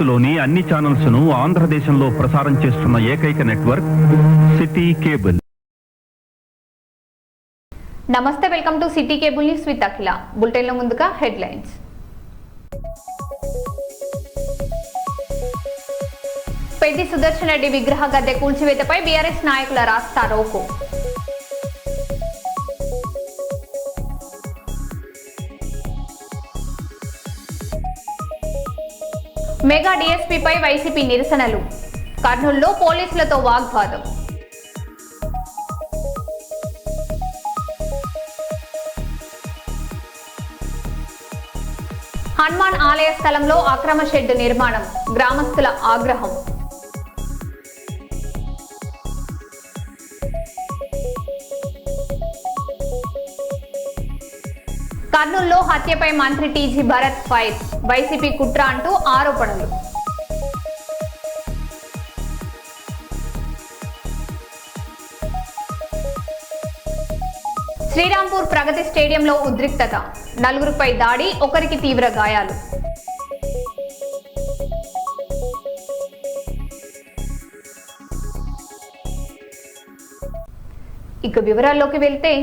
భారత్లోని అన్ని ఛానల్స్ ను ఆంధ్రదేశంలో ప్రసారం చేస్తున్న ఏకైక నెట్వర్క్ సిటీ కేబుల్. నమస్తే, welcome to city cable news with Akhila. Bulletin లో ముందుగా హెడ్లైన్స్. పెద్ది సుదర్శన్ రెడ్డి విగ్రహ గద్దె కూల్చివేతపై బీఆర్ఎస్ నాయకుల రాస్తా రోకో. మెగా డీఎస్పీపై వైసీపీ నిరసనలు. కర్నూలులో పోలీసులతో వాగ్వాదం. హనుమాన్ ఆలయ స్థలంలో అక్రమ షెడ్ నిర్మాణం, గ్రామస్తుల ఆగ్రహం. కర్నూలులో హత్యపై మంత్రి టీజీ భరత్ ఫైర్, వైసీపీ కుట్ర అంటూ ఆరోపణలు. శ్రీరాంపూర్ ప్రగతి స్టేడియంలో ఉద్రిక్తత, నలుగురిపై దాడి, ఒకరికి తీవ్ర గాయాలు. ఇక వివరాల్లోకి వెళ్తే,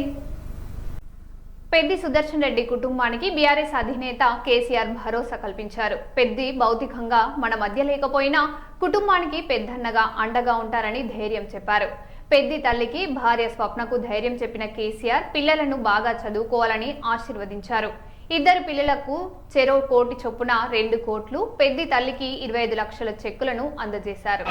పెద్ది సుదర్శన్ రెడ్డి కుటుంబానికి బీఆర్ఎస్ అధినేత కేసీఆర్ భరోసా కల్పించారు. పెద్ది భౌతికంగా మన మధ్య లేకపోయినా కుటుంబానికి పెద్దన్నగా అండగా ఉంటారని ధైర్యం చెప్పారు. పెద్ది తల్లికి భార్య స్వప్నకు ధైర్యం చెప్పిన కేసీఆర్ పిల్లలను బాగా చదువుకోవాలని ఆశీర్వదించారు. ఇద్దరు పిల్లలకు చెరో కోటి చొప్పున 2 కోట్లు, పెద్ది తల్లికి 25 లక్షల చెక్కులను అందజేశారు.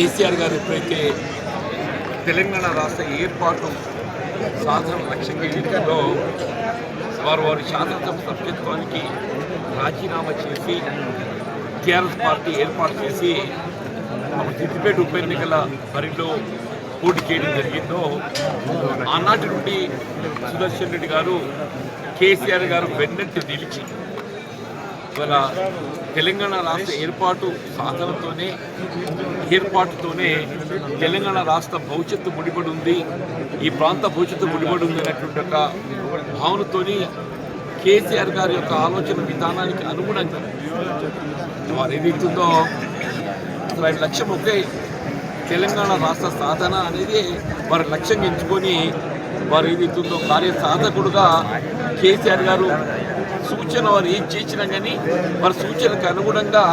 కేసీఆర్ గారు ఎప్పుడైతే తెలంగాణ రాష్ట్ర ఏర్పాటు సాధన లక్ష్యంగా ఎన్నికల్లో వారి శాసనసభ సభ్యత్వానికి రాజీనామా చేసి టీఆర్ఎస్ పార్టీ ఏర్పాటు చేసి సిద్దిపేట ఉప ఎన్నికల బరిలో పోటీ చేయడం జరిగిందో ఆనాటి నుండి సుదర్శన్ రెడ్డి గారు కేసీఆర్ గారు వెన్నట్టు నిలిచి ఇవాళ తెలంగాణ రాష్ట్ర ఏర్పాటుతోనే తెలంగాణ రాష్ట్ర భవిష్యత్తు ముడిపడి ఉంది, ఈ ప్రాంత భవిష్యత్తు ముడిపడి ఉంది అనేటువంటి ఒక భావనతోని కేసీఆర్ గారి యొక్క ఆలోచన విధానానికి అనుగుణంగా వారు ఏదైతుందో అసలు ఆయన లక్ష్యం ఒకే తెలంగాణ రాష్ట్ర సాధన అనేది వారి లక్ష్యంగా ఎంచుకొని వారు ఏదైతుందో కార్యసాధకుడుగా కేసీఆర్ గారు సూచన వారు ఏం చేసినా కానీ వారి సూచనకు అనుగుణంగా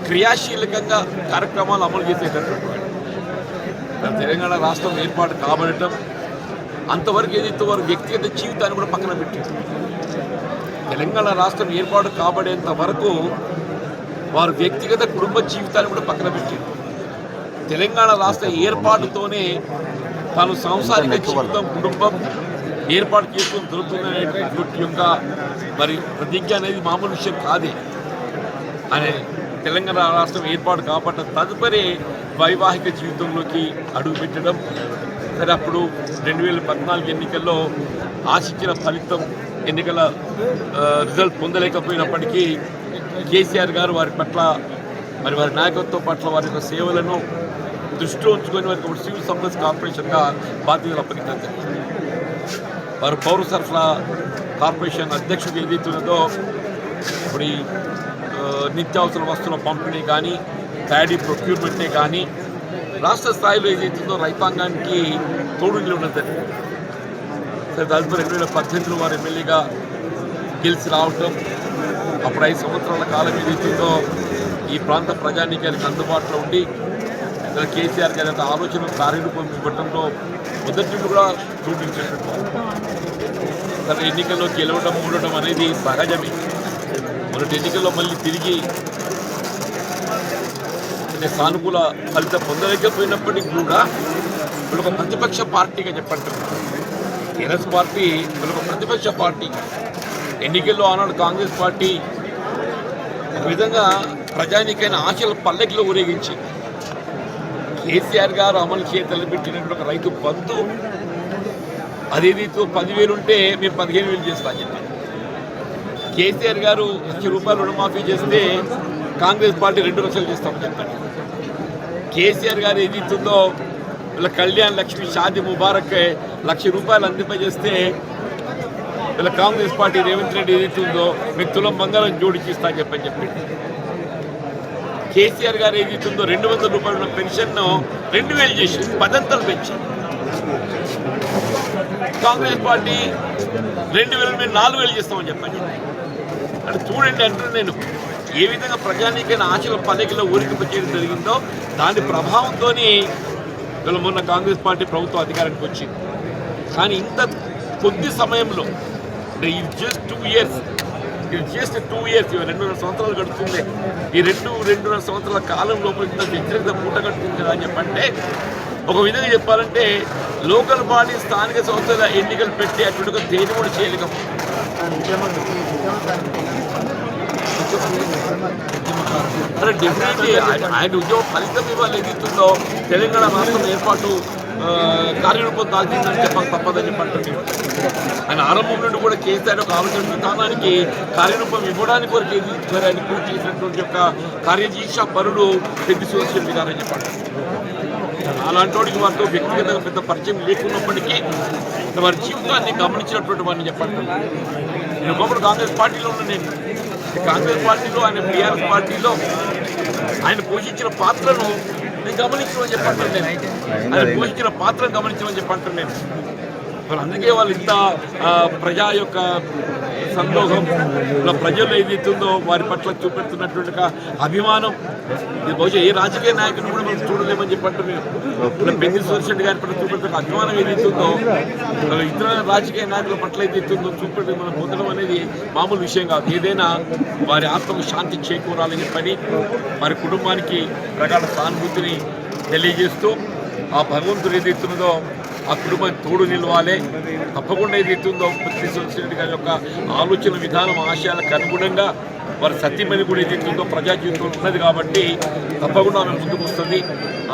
క్రియాశీలకంగా కార్యక్రమాలు అమలు చేసేటటువంటి తెలంగాణ రాష్ట్రం ఏర్పాటు కాబడటం అంతవరకు ఏదైతే వారి వ్యక్తిగత జీవితాన్ని కూడా పక్కన పెట్టారు. తెలంగాణ రాష్ట్రం ఏర్పాటు కాబడేంత వరకు వారి వ్యక్తిగత కుటుంబ జీవితాన్ని కూడా పక్కన పెట్టారు. తెలంగాణ రాష్ట్ర ఏర్పాటుతోనే తాను సాంసారిక జీవితం కుటుంబం ఏర్పాటు చేసుకుని దొరుకుతుందనేటువంటి యొక్క మరి ప్రతిజ్ఞ అనేది మామూలు విషయం కాదే. అనే తెలంగాణ రాష్ట్రం ఏర్పాటు కాబట్టి తదుపరి వైవాహిక జీవితంలోకి అడుగుపెట్టడం. సరే అప్పుడు 2014 ఎన్నికల్లో ఆశించిన ఫలితం ఎన్నికల రిజల్ట్ పొందలేకపోయినప్పటికీ కేసీఆర్ గారు వారి పట్ల మరి వారి నాయకత్వం పట్ల వారి యొక్క సేవలను దృష్టిలో ఉంచుకొని వారికి ఒక సివిల్ సప్లైస్ కార్పొరేషన్గా బాధ్యతలు అప్పగించారు. వారు పౌర సరఫరా కార్పొరేషన్ అధ్యక్షుడు ఏదైతున్నదో ఇప్పుడు ఈ నిత్యావసర వస్తువుల పంపిణీ కానీ ప్యాడీ ప్రొక్యూర్మెంటే కానీ రాష్ట్ర స్థాయిలో ఏదైతుందో రైతాంగానికి తోడు నిలబడినది. సరే తదుపరి 2018లో వారు ఎమ్మెల్యేగా గెలిచి రావటం, అప్పుడు 5 సంవత్సరాల కాలం ఏదైతుందో ఈ ప్రాంత ప్రజానీకానికి అందుబాటులో ఉండి కేసీఆర్ గారి యొక్క ఆలోచన కార్యరూపం ఇవ్వడంలో మొదటి కూడా చూపించేటట్టు. తన ఎన్నికల్లో గెలవడం మూడటం అనేది సహజమే. మొదటి ఎన్నికల్లో మళ్ళీ తిరిగి సానుకూల ఫలితం పొందలేకపోయినప్పటికీ కూడా వీళ్ళు ఒక ప్రతిపక్ష పార్టీగా చెప్పంటారు. టీఆర్ఎస్ పార్టీ వీళ్ళు ఒక ప్రతిపక్ష పార్టీ. ఎన్నికల్లో ఆనాడు కాంగ్రెస్ పార్టీ ఒక విధంగా ప్రజానికైన ఆశల పల్లెకిలో ఊరేగించి కేసీఆర్ గారు అమలు చేయతలపెట్టినటువంటి ఒక రైతు బంధు అదేదైతే 10,000 ఉంటే మేము 15,000 చేస్తామని చెప్పారు. కేసీఆర్ గారు ₹1,00,000 రుణమాఫీ చేస్తే కాంగ్రెస్ పార్టీ 2 లక్షలు చేస్తామని చెప్పారు. కేసీఆర్ గారు ఏదైతుందో వీళ్ళ కళ్యాణ్ లక్ష్మి షాది ముబారక్ ₹1,00,000 అందింపజేస్తే వీళ్ళ కాంగ్రెస్ పార్టీ రేవంత్ రెడ్డి ఏదైతుందో మీకు తులం బంగారం జోడించిస్తా అని చెప్పి కేసీఆర్ గారు ఏదైతుందో ₹200 ఉన్న పెన్షన్ను 2,000 చేసి 10 అంతలు పెంచి కాంగ్రెస్ పార్టీ 2,000 మీద 4,000 చేస్తామని చెప్పండి. అంటే చూడండి అంటున్నా నేను ఏ విధంగా ప్రజానీకైన ఆశల పల్లెకిలో ఊరికిపోచేయడం జరిగిందో దాని ప్రభావంతో వీళ్ళు మొన్న కాంగ్రెస్ పార్టీ ప్రభుత్వం అధికారానికి వచ్చింది. కానీ ఇంత కొద్ది సమయంలో అంటే ఇది జస్ట్ 2 ఇయర్స్, ఇది జస్ట్ 2 ఇయర్స్, 2.5 సంవత్సరాలు గడుస్తుంది. ఈ 2.5 సంవత్సరాల కాలం లోపల ఇంత వ్యతిరేకత పూట కట్టుకుంది కదా అని చెప్పంటే ఒక విధంగా చెప్పాలంటే లోకల్ బాడీ స్థానిక సంస్థల ఎన్నికలు పెట్టి అటువంటి దేని కూడా చేయలేకపోతుంది. అరే డెఫినెట్లీ ఆయన ఉద్యోగం ఫలితం ఇవ్వాలి ఏదైతుందో తెలంగాణ రాష్ట్రం ఏర్పాటు కార్యరూపం దాల్చిందని చెప్పక తప్పదని చెప్పండి. ఆయన ఆరంభం నుండి కూడా కేసీఆర్ ఒక ఆలోచన విధానానికి కార్యరూపం ఇవ్వడానికి వరకు ఆయన పూర్తి చేసినటువంటి యొక్క కార్యదీక్ష పరుడు పెద్ద సుదర్శన్ రెడ్డి గారని చెప్పండి. అలాంటి వాడికి వారితో వ్యక్తిగతంగా పెద్ద పరిచయం లేకున్నప్పటికీ వారి జీవితాన్ని గమనించినటువంటి వారిని చెప్పండి. నేను ఒకప్పుడు కాంగ్రెస్ పార్టీలో ఉన్న నేను కాంగ్రెస్ పార్టీలో ఆయన టీఆర్ఎస్ పార్టీలో ఆయన పోషించిన పాత్రను నేను గమనించమని చెప్పంటాను. నేను ఆయన పోషించిన పాత్రను గమనించమని చెప్పంటాను నేను. అందుకే వాళ్ళు ఇంత ప్రజా యొక్క సందోహం ప్రజల్లో ఏదైతుందో వారి పట్ల చూపెడుతున్నటువంటి అభిమానం ఇది బహుశా ఏ రాజకీయ నాయకుని కూడా మనం చూడలేమని చెప్పంటే మేము పెద్ద సుదర్శన్ గారి పట్ల చూపెడుతున్న అభిమానం ఏదైతుందో ఇతర రాజకీయ నాయకుల పట్ల ఏదైతుందో చూపెట్టి మనం పొందడం అనేది మామూలు విషయం కాదు. ఏదైనా వారి ఆత్మకు శాంతి చేకూరాలని చెప్పని వారి కుటుంబానికి ప్రగాఢ సానుభూతిని తెలియజేస్తూ ఆ భగవంతుడు ఏదైతున్నదో ఆ కుటుంబానికి తోడు నిలవాలి. తప్పకుండా ఏదైతుందో పెద్ది సుదర్శన్ రెడ్డి గారి యొక్క ఆలోచన విధానం ఆశయాలకు అనుగుణంగా వారి సత్యమని కూడా ఏదైతుందో ప్రజా జీవితంలో ఉన్నది కాబట్టి తప్పకుండా ఆమె ముందుకు వస్తుంది.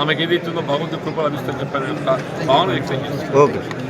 ఆమెకు ఏదైతుందో భగవంతుడి కృప లభిస్తుందని చెప్పిన యొక్క భావన వ్యక్తం చేస్తుంది.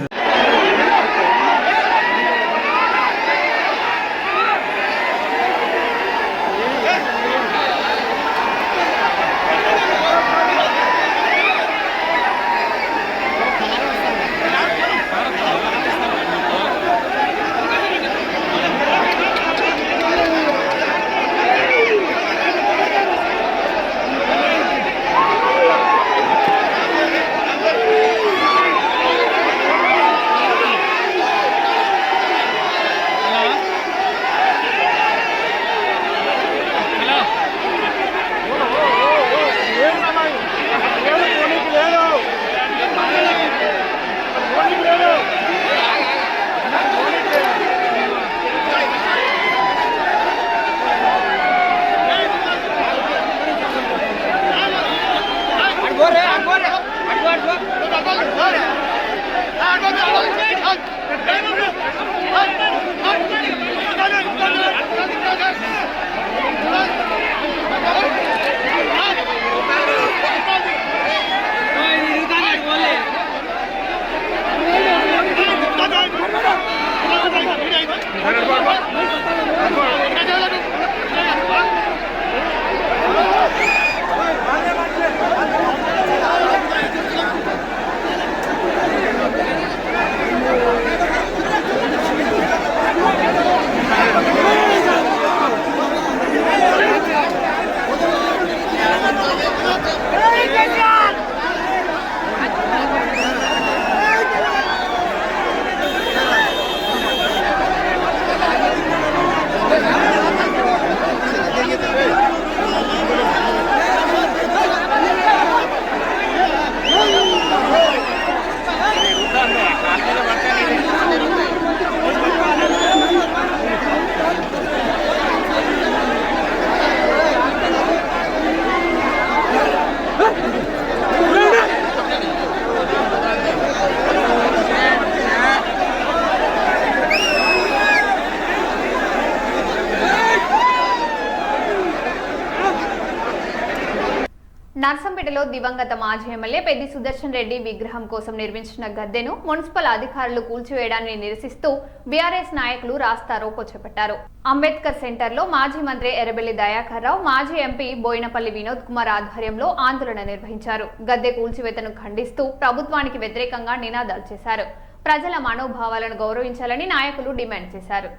నర్సంపేటలో దివంగత మాజీ ఎమ్మెల్యే పెద్ది సుదర్శన్ రెడ్డి విగ్రహం కోసం నిర్మించిన గద్దెను మున్సిపల్ అధికారులు కూల్చివేయడాన్ని నిరసిస్తూ బీఆర్ఎస్ నాయకులు రాస్తారోకో చేపట్టారు. అంబేద్కర్ సెంటర్లో మాజీ మంత్రి ఎర్రబెల్లి దయాకర్ రావు, మాజీ ఎంపీ బోయినపల్లి వినోద్ కుమార్ ఆధ్వర్యంలో ఆందోళన నిర్వహించారు. గద్దె కూల్చివేతను ఖండిస్తూ ప్రభుత్వానికి వ్యతిరేకంగా నినాదాలు చేశారు. ప్రజల మనోభావాలను గౌరవించాలని నాయకులు డిమాండ్ చేశారు.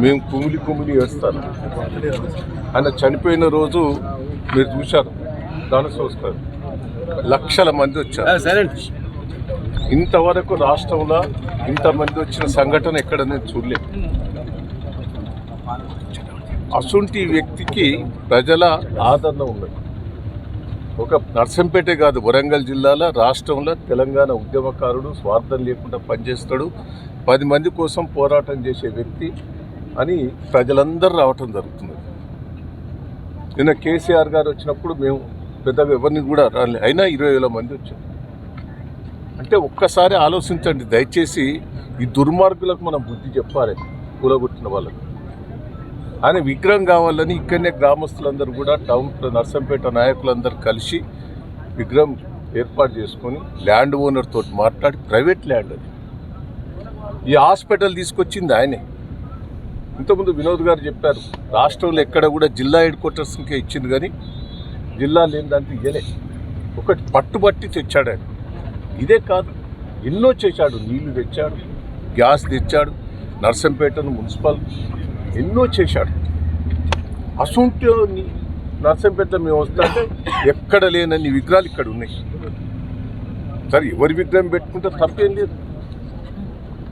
మేము కుమిలి వేస్తాను. ఆయన చనిపోయిన రోజు మీరు చూశారు, దాన సంస్కారం లక్షల మంది వచ్చారు. ఇంతవరకు రాష్ట్రంలో ఇంతమంది వచ్చిన సంఘటన ఎక్కడ నేను చూడలేదు. అసుంటి వ్యక్తికి ప్రజల ఆదరణ ఉన్నది. ఒక నర్సంపేటే కాదు, వరంగల్ జిల్లాలో, రాష్ట్రంలో తెలంగాణ ఉద్యమకారుడు, స్వార్థం లేకుండా పనిచేస్తాడు, 10 మంది కోసం పోరాటం చేసే వ్యక్తి అని ప్రజలందరూ రావటం జరుగుతుంది. నిన్న కేసీఆర్ గారు వచ్చినప్పుడు మేము పెద్దగా ఎవరిని కూడా రాలే, అయినా 20,000 మంది వచ్చారు. అంటే ఒక్కసారి ఆలోచించండి దయచేసి. ఈ దుర్మార్గులకు మనం బుద్ధి చెప్పాలి, కూలగొట్టిన వాళ్ళకి. ఆయన విగ్రహం కావాలని ఇక్కడనే గ్రామస్తులందరూ కూడా టౌన్ నర్సంపేట నాయకులందరూ కలిసి విగ్రహం ఏర్పాటు చేసుకొని ల్యాండ్ ఓనర్ తోటి మాట్లాడి, ప్రైవేట్ ల్యాండ్ అది, ఈ హాస్పిటల్ తీసుకొచ్చింది ఆయనే. ఇంతకుముందు వినోద్ గారు చెప్పారు, రాష్ట్రంలో ఎక్కడ కూడా జిల్లా హెడ్ క్వార్టర్స్కే ఇచ్చింది, కానీ జిల్లా లేని దాంట్లో ఇయ్యలే. ఒకటి పట్టుబట్టి తెచ్చాడు ఆయన. ఇదే కాదు, ఎన్నో చేశాడు. నీళ్లు తెచ్చాడు, గ్యాస్ తెచ్చాడు, నర్సంపేటను మున్సిపల్ ఎన్నో చేశాడు. అసొంటి నర్సంపేట మేము వస్తుంటే ఎక్కడ లేనన్ని విగ్రహాలు ఇక్కడ ఉన్నాయి. సరే ఎవరి విగ్రహం పెట్టుకుంటే తప్పేం లేదు,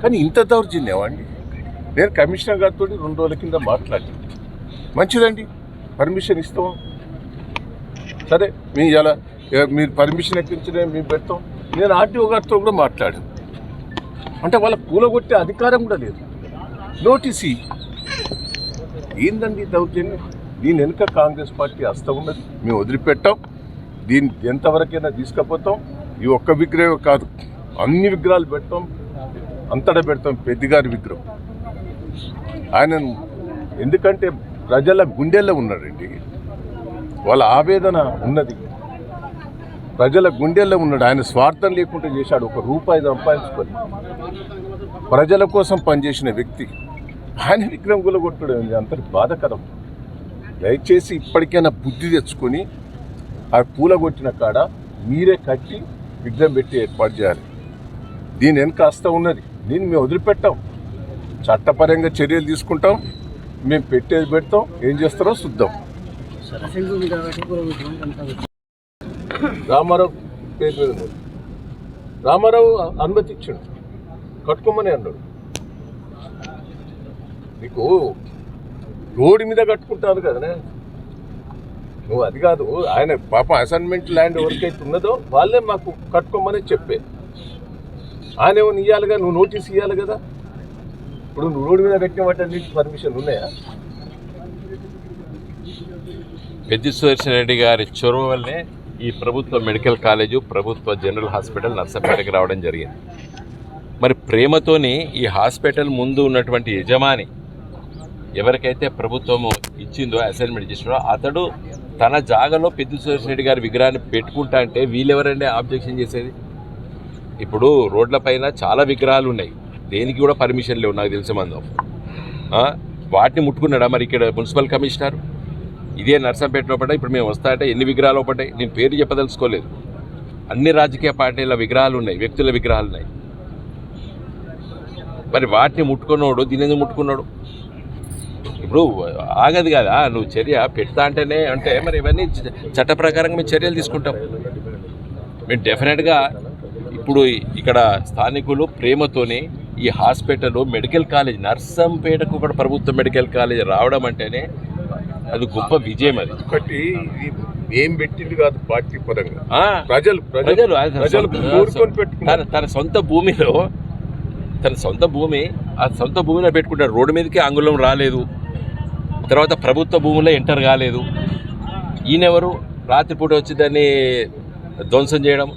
కానీ ఇంత దౌర్జన్యం అండి. నేను కమిషనర్ గారితో 2 రోజుల కింద మాట్లాడి, మంచిదండి పర్మిషన్ ఇస్తాం, సరే మీ ఇలా మీరు పర్మిషన్ ఎక్కించిన మేము పెడతాం. నేను ఆర్టీఓ గారితో కూడా మాట్లాడాను, అంటే వాళ్ళ కూలగొట్టే అధికారం కూడా లేదు. నోటీస్ ఏందండి దౌర్జన్యం? దీని వెనుక కాంగ్రెస్ పార్టీ హస్తం ఉన్నది, మేము వదిలిపెట్టాం. దీన్ని ఎంతవరకైనా తీసుకుపోతాం. ఈ ఒక్క విగ్రహం కాదు, అన్ని విగ్రహాలు పెడతాం, అంతటా పెడతాం. పెద్దిగారి విగ్రహం ఆయన ఎందుకంటే ప్రజల గుండెల్లో ఉన్నాడండి, వాళ్ళ ఆవేదన ఉన్నది, ప్రజల గుండెల్లో ఉన్నాడు. ఆయన స్వార్థం లేకుండా చేశాడు, 1 రూపాయి సంపాదించుకొని ప్రజల కోసం పనిచేసిన వ్యక్తి. ఆయన విగ్రహం కూలగొట్టడం అంతటి బాధకరం. దయచేసి ఇప్పటికైనా బుద్ధి తెచ్చుకొని ఆ కూలగొట్టిన కాడ మీరే కట్టి విగ్రహం పెట్టి ఏర్పాటు చేయాలి. దీని వెనుక హస్తం ఉన్నది, దీన్ని మేము వదిలిపెట్టాం. చట్టపరంగా చర్యలు తీసుకుంటాం, మేము పెట్టేది పెడతాం, ఏం చేస్తారో చూద్దాం. రామారావు పేరు మీద ఉంది. రామారావు అనుమతి ఇచ్చాడు, కట్టుకోమని అన్నాడు. నీకు రోడ్డు మీద కట్టుకుంటాను కదనే నువ్వు, అది కాదు. ఆయన పాపం అసైన్మెంట్ ల్యాండ్ ఎవరికైతే ఉన్నదో వాళ్ళే మాకు కట్టుకోమని చెప్పే. ఆయన ఏమో ఇవ్వాలిగా, నువ్వు నోటీస్ ఇవ్వాలి కదా. ఇప్పుడు నువ్వు రోడ్డు మీద కట్టినట్టు నీకు పర్మిషన్ ఉన్నాయా? పెద్ది సుదర్శన్ రెడ్డి గారి చొరవ వల్లే ఈ ప్రభుత్వ మెడికల్ కాలేజు, ప్రభుత్వ జనరల్ హాస్పిటల్ నర్సంపేటకి రావడం జరిగింది. మరి ప్రేమతోని ఈ హాస్పిటల్ ముందు ఉన్నటువంటి యజమాని ఎవరికైతే ప్రభుత్వము ఇచ్చిందో, అసైన్మెంట్ చేసిందో, అతడు తన జాగాలో పెద్ది సుదర్శన్ రెడ్డి గారి విగ్రహాన్ని పెట్టుకుంటా అంటే వీళ్ళెవరండి ఆబ్జెక్షన్ చేసేది? ఇప్పుడు రోడ్లపైన చాలా విగ్రహాలు ఉన్నాయి, దేనికి కూడా పర్మిషన్ లేవు నాకు తెలిసే మందం. వాటిని ముట్టుకున్నాడా మరి ఇక్కడ మున్సిపల్ కమిషనర్? ఇదే నర్సంపేట లోపల ఇప్పుడు మేము వస్తా అంటే ఎన్ని విగ్రహాలు ఒకటే, నేను పేరు చెప్పదలుచుకోలేదు. అన్ని రాజకీయ పార్టీల విగ్రహాలు ఉన్నాయి, వ్యక్తుల విగ్రహాలు ఉన్నాయి. మరి వాటిని ముట్టుకున్నాడు, దీని ఎందుకు ముట్టుకున్నాడు? ఇప్పుడు ఆగదు కదా, నువ్వు చర్య పెడతా అంటేనే అంటే మరి ఇవన్నీ చట్ట ప్రకారంగా మేము చర్యలు తీసుకుంటాం. మేము డెఫినెట్గా ఇప్పుడు ఇక్కడ స్థానికులు ప్రేమతోని ఈ హాస్పిటల్, మెడికల్ కాలేజ్, నర్సంపేటకు కూడా ప్రభుత్వ మెడికల్ కాలేజ్ రావడం అంటేనే అది గొప్ప విజయం. అది ఒకటి ఏం పెట్టింది కాదు పార్టీ పరంగా, ప్రజలు తన సొంత భూమిలో, తన సొంత భూమి, ఆ సొంత భూమిలో పెట్టుకుంటాడు. రోడ్డు మీదకి అంగుళం రాలేదు, తర్వాత ప్రభుత్వ భూమిలో ఎంటర్ కాలేదు. ఈయనెవరు రాత్రిపూట వచ్చి దాన్ని ధ్వంసం చేయడం?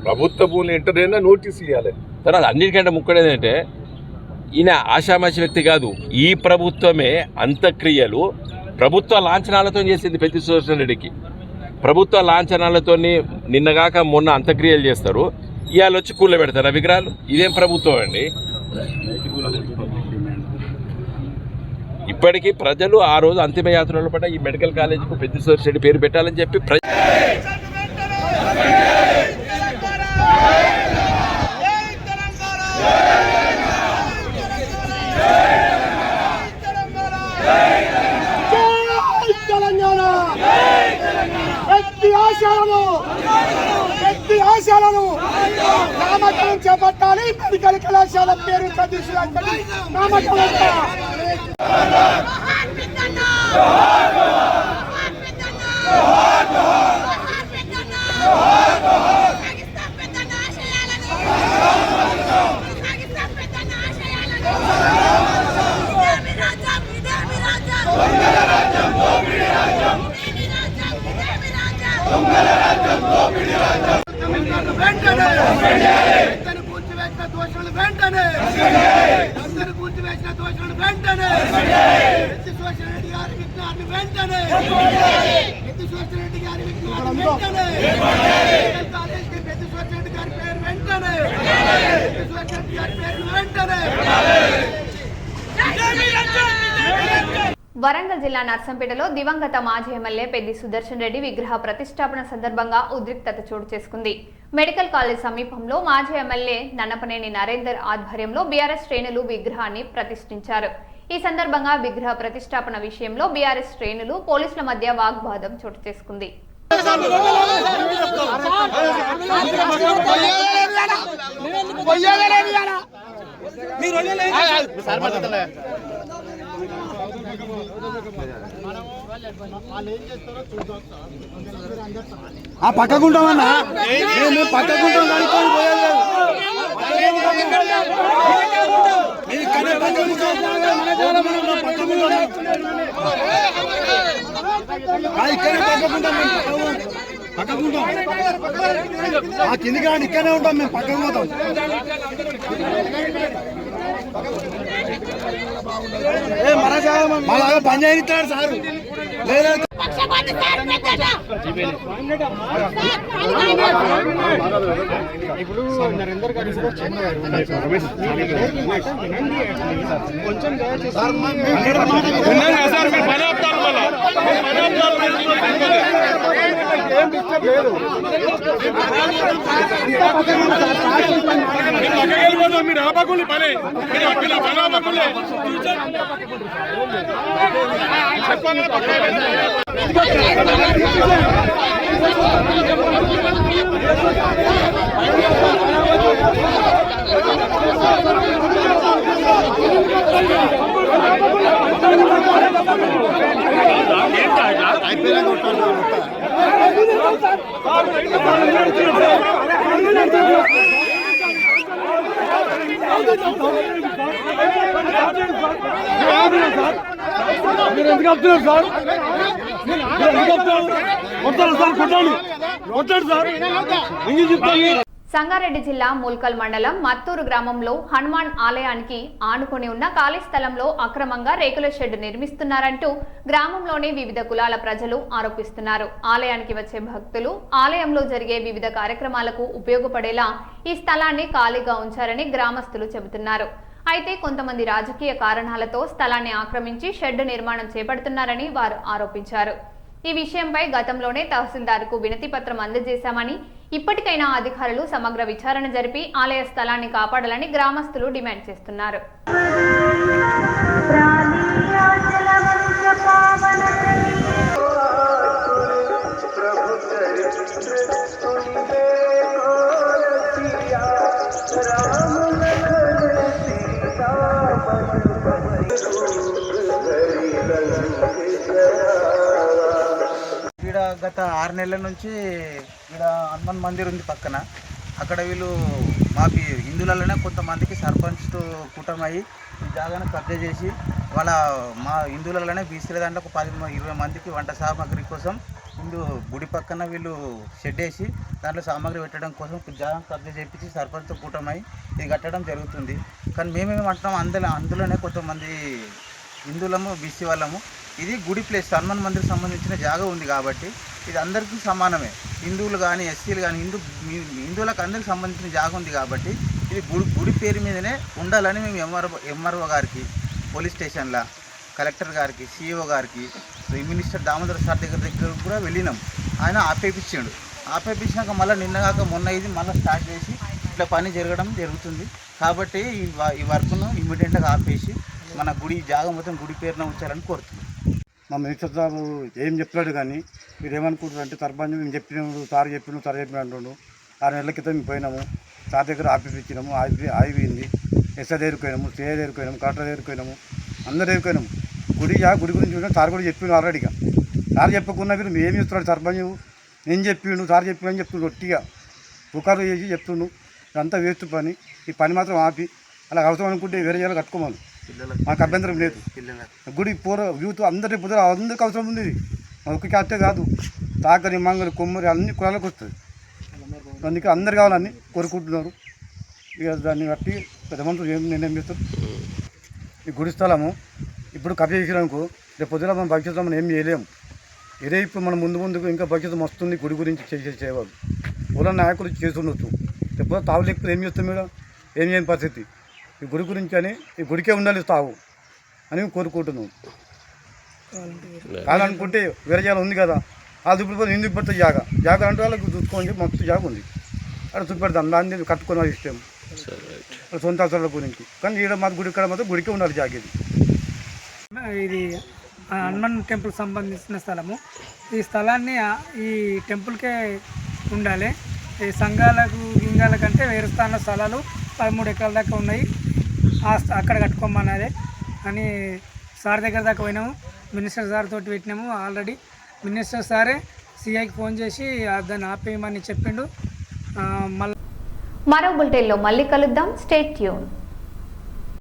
ప్రభుత్వ భూమిలో ఎంటర్ అయినా నోటీస్ ఇవ్వాలి. తర్వాత అన్నిటికంటే ముఖ్యమైనది ఈయన ఆషామాషి వ్యక్తి కాదు. ఈ ప్రభుత్వమే అంత్యక్రియలు ప్రభుత్వ లాంఛనాలతో చేసింది పెద్ది సుదర్శన్ రెడ్డికి. ప్రభుత్వ లాంఛనాలతో నిన్నగాక మొన్న అంత్యక్రియలు చేస్తారు, ఇవాళ వచ్చి కూల పెడతారు ఆ విగ్రహాలు. ఇదేం ప్రభుత్వం అండి? ఇప్పటికీ ప్రజలు ఆ రోజు అంతిమయాత్రలో పడ్డ ఈ మెడికల్ కాలేజీకు పెద్ది సుదర్శన్ రెడ్డి పేరు పెట్టాలని చెప్పి ఆశయాలను నామకరణం చేపట్టాలి. మెడికల్ కళాశాల పేరు నామకరణం. అందరూ కూర్చివేసిన దోషులను వెంటనే, అందరూ కూర్చివేసిన దోషులను వెంటనే, పెద్ది సుదర్శన్ రెడ్డి గారి విగ్రహాన్ని వెంటనే, పెద్ది సుదర్శన్ రెడ్డి గారి విగ్రహాన్ని వెంటనే, కాలేజీకి పెద్ది సుదర్శన్ రెడ్డి గారి పేరు వెంటనే, పెద్ది సుదర్శన్ రెడ్డి గారి పేరు వెంటనే. వరంగల్ జిల్లా నర్సంపేటలో దివంగత మాజీ ఎమ్మెల్యే పెద్ది సుదర్శన్ రెడ్డి విగ్రహ ప్రతిష్టాపన సందర్భంగా ఉద్రిక్తత చోటు చేసుకుంది. మెడికల్ కాలేజ్ సమీపంలో మాజీ ఎమ్మెల్యే నన్నపనేని నరేందర్ ఆధ్వర్యంలో బీఆర్ఎస్ శ్రేణులు విగ్రహాన్ని ప్రతిష్ఠించారు. ఈ సందర్భంగా విగ్రహ ప్రతిష్టాపన విషయంలో బీఆర్ఎస్ శ్రేణులు పోలీసుల మధ్య వాగ్వాదం చోటు చేసుకుంది. పక్కకుంటామన్నా పక్కకుంటాం కనుక్కొని పోయేది పక్కకుంటాం ఆ కిందికి రాని ఇక్కడనే ఉంటాం మేము పక్కకు పోతాం మళ్ళా పని చేయిస్తాడు సారు లేదా ఇప్పుడు నరేందర్ గారు కొంచెం మీరు ఆపకుండా పని మీరు ఎందుకు వస్తున్నారు సార్ సంగారెడ్డి జిల్లా మూల్కల్ మండలం మత్తూరు గ్రామంలో హనుమాన్ ఆలయానికి ఆనుకొని ఉన్న ఖాళీ స్థలంలో అక్రమంగా రేకుల షెడ్ నిర్మిస్తున్నారంటూ గ్రామంలోని వివిధ కులాల ప్రజలు ఆరోపిస్తున్నారు. ఆలయానికి వచ్చే భక్తులు ఆలయంలో జరిగే వివిధ కార్యక్రమాలకు ఉపయోగపడేలా ఈ స్థలాన్ని ఖాళీగా ఉంచారని గ్రామస్తులు చెబుతున్నారు. అయితే కొంతమంది రాజకీయ కారణాలతో స్థలాన్ని ఆక్రమించి షెడ్ నిర్మాణం చేపడుతున్నారని వారు ఆరోపించారు. ఈ విషయంపై గతంలోనే తహసీల్దార్కు వినతి పత్రం అందజేశామని, ఇప్పటికైనా అధికారులు సమగ్ర విచారణ జరిపి ఆలయ స్థలాన్ని కాపాడాలని గ్రామస్తులు డిమాండ్ చేస్తున్నారు. గత 6 నెలల నుంచి ఇక్కడ హనుమాన్ మందిర్ ఉంది పక్కన. అక్కడ వీళ్ళు మా హిందువులలోనే కొంతమందికి సర్పంచ్ కూటమయ్యి ఈ జాగాను కబ్జా చేసి మా హిందువులలోనే బీసీల దాంట్లో ఒక 10-20 మందికి వంట సామాగ్రి కోసం గుడి పక్కన వీళ్ళు షెడ్ వేసి దాంట్లో సామాగ్రి పెట్టడం కోసం జాగా కబ్జా చేయించి సర్పంచ్తో కూటమై ఇది కట్టడం జరుగుతుంది. కానీ మేమేమంటున్నాం, అందులోనే కొంతమంది హిందువులము బీసీ వాళ్ళము ఇది గుడి ప్లేస్ హనుమాన్ మందిర్ సంబంధించిన జాగా ఉంది కాబట్టి ఇది అందరికీ సమానమే. హిందువులు కానీ ఎస్సీలు కానీ హిందువులకు అందరికి సంబంధించిన జాగా ఉంది కాబట్టి ఇది గుడి పేరు మీదనే ఉండాలని మేము ఎంఆర్ఓ గారికి, పోలీస్ స్టేషన్ల కలెక్టర్ గారికి, సిఇఓ గారికి, మినిస్టర్ దామోదర్ సార్ దగ్గర కూడా వెళ్ళినాం. ఆయన ఆపేపించినాక మళ్ళీ నిన్నగాక మొన్న ఇది మళ్ళీ స్టార్ట్ చేసి ఇట్లా పని జరుగుతుంది. కాబట్టి ఈ వర్క్ను ఇమ్మీడియట్గా ఆపేసి మన గుడి జాగా మొత్తం గుడి పేరున ఉంచాలని కోరుతున్నాం. మా మినిస్టర్ సాబు ఏం చెప్తున్నాడు కానీ మీరు ఏమనుకుంటారు అంటే సర్పంచ్ మేము చెప్పినాము, సార్ చెప్పిన అంటుండు. 6 నెలల క్రితం మేము పోయినాము, సార్ దగ్గర ఆఫీస్ ఇచ్చినాము, ఆగిపోయింది. ఎస్ఐ దగ్గరికి పోయినాము, సిఐ దగ్గరికి పోయినాము, కలెక్టర్ దగ్గరికి పోయినాము, అందరి దగ్గరికి పోయినాము. గుడి గురించి సార్ కూడా చెప్పిండు ఆల్రెడీగా. సార్ చెప్పకుండా మీరు ఏమి చెప్తున్నాడు సర్పంచ్, నేను చెప్పిండు సార్ చెప్పిండు చెప్తుండు, ఒట్టిగా పుకారు చేసి చెప్తుండు. ఇదంతా వేస్ట్ పని. ఈ పని మాత్రం ఆపి అలా అవసరం అనుకుంటే వేరే చేయాలి కట్టుకోమని మాకు అభ్యంతరం లేదు. గుడి యూత్ అందరికి అవసరం ఉంది. ఇది ఒక క్యాస్టే కాదు, తాకరి మంగళ కొమ్మరి అన్ని కులాలకు వస్తుంది. అందుకే అందరు కావాలని కోరుకుంటున్నారు. ఇక దాన్ని బట్టి పెద్ద మనుషులు ఏం నిర్ణయం చేస్తారు. ఈ గుడి స్థలము ఇప్పుడు కబ్జా చేసినాకు రేపు పొద్దున మనం భవిష్యత్తులో మనం ఏం చేయలేము. ఇదే ఇప్పుడు మనం ముందుకు ఇంకా భవిష్యత్తు వస్తుంది. గుడి గురించి చేయవాలి. కుల నాయకులు చేస్తుండొచ్చు. రేపు తావు లేకపోతే ఏం చేస్తాం మేడం, ఏం చేయని పరిస్థితి. ఈ గుడి గురించి అని ఈ గుడికే ఉండాలి తావు అని కోరుకుంటున్నాం. కాదనుకుంటే వేరే జాగా ఉంది కదా, వాళ్ళు చూపిపోతే ఎందుకు పెడతాయి జాగా అంటే వాళ్ళకి చూసుకోండి. మస్తు జాగా ఉంది అక్కడ చూపెడతాం, దాన్ని కట్టుకుని వాళ్ళ ఇష్టం సొంత అవసరాల గురించి. కానీ ఇక్కడ మాకు గుడి ఇక్కడ మాత్రం గుడికే ఉండాలి జాగా. ఇది హనుమాన్ టెంపుల్ సంబంధించిన స్థలము. ఈ స్థలాన్ని ఈ టెంపుల్కే ఉండాలి. ఈ సంఘాలకు లింగాల కంటే వేరే స్థాన స్థలాలు 13 ఎకరాల దాకా ఉన్నాయి, అక్కడ కట్టుకోమన్నదే అని సార్ దగ్గర దాకా పోయినాము. మినిస్టర్ సార్ తోటి పెట్టినాము. ఆల్రెడీ మినిస్టర్ సారే సిఐకి ఫోన్ చేసి దాన్ని ఆపేయమని చెప్పిండు. మరో బులెటిన్లో మళ్ళీ కలుద్దాం. Stay tune.